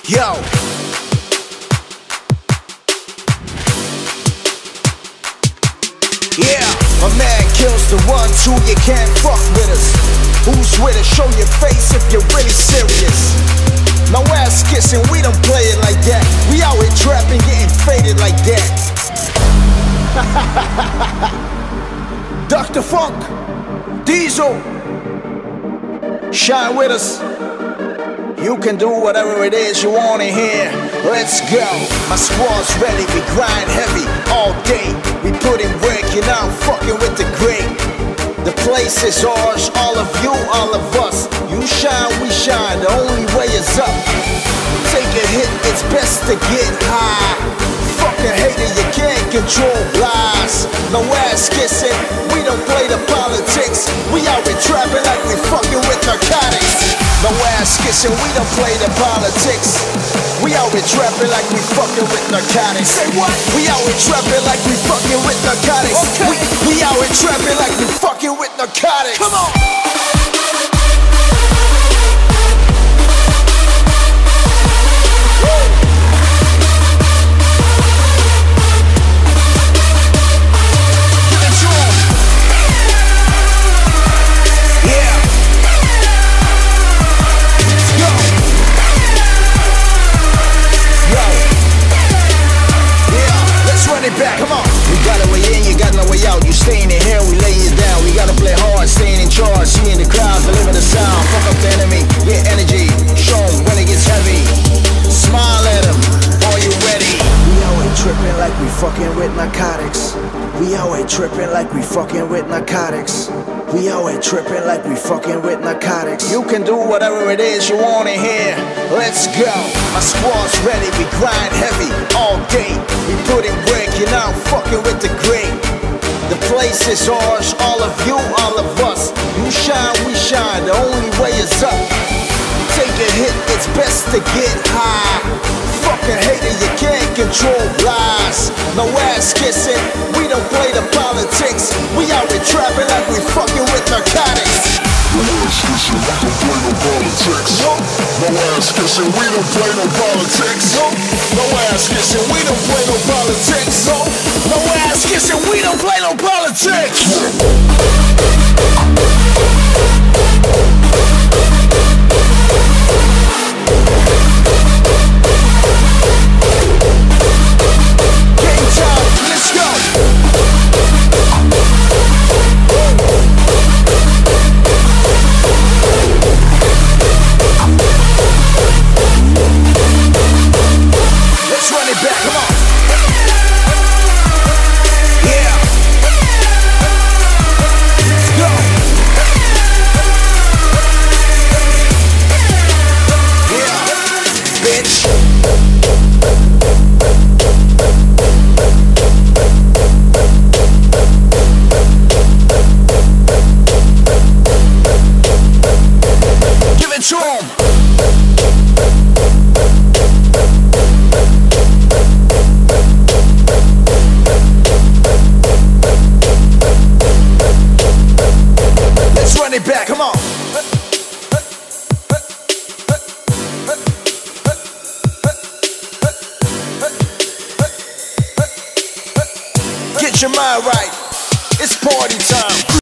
Yo. Yeah, my man kills the 1-2, you can't fuck with us. Who's with us? Show your face if you're really serious. No ass kissing, we don't play it like that. We out here trapping, getting faded like that. Dr. Funk, Diesel, shine with us. You can do whatever it is you want in here. Let's go. My squad's ready, we grind heavy all day. We put in work, you're now fucking with the great. The place is ours, all of you, all of us. You shine, we shine, the only way is up. Take a hit, it's best to get high. Fuck a hater, you can't control lies. No ass kissing, we don't play the politics. We out here trapping like we fucking with narcotics. No ass kissing, we don't play the politics. We out here trapping like we fucking with narcotics. Say what? We out here trapping like we fucking with narcotics. Okay. We out here trapping like we fucking with narcotics. Come on. Back. Come on. We got a way in, you got no way out. You staying in here, we lay you down. We gotta play hard, staying in charge. Seeing the crowd, deliver the sound. Fuck up the enemy, get energy. Show 'em when it gets heavy. Smile at 'em, are you ready? We out here tripping like we fucking with narcotics. We out here tripping like we fucking with narcotics. We out here tripping like we fucking with narcotics. You can do whatever it is you want in here. Let's go. My squad's ready, we grind heavy all day. We put in work, you're now fucking with the great. The place is ours, all of you, all of us. You shine, we shine, the only way is up. Take a hit, it's best to get high. Fuck a hater, you can't control lies. No ass kissing, we don't play the politics. We out here trapping like we fucking with narcotics. No ass kissing, we don't play no politics. No ass kissing, we don't play no politics. No ass kissing, we don't play no politics. No ass kissing, we don't play no politics. Game time, let's go. Let's run it back, come on. Yeah. Let's go. Yeah, bitch. Give it to 'em. Let's run it back, come on. Get your mind right. It's party time.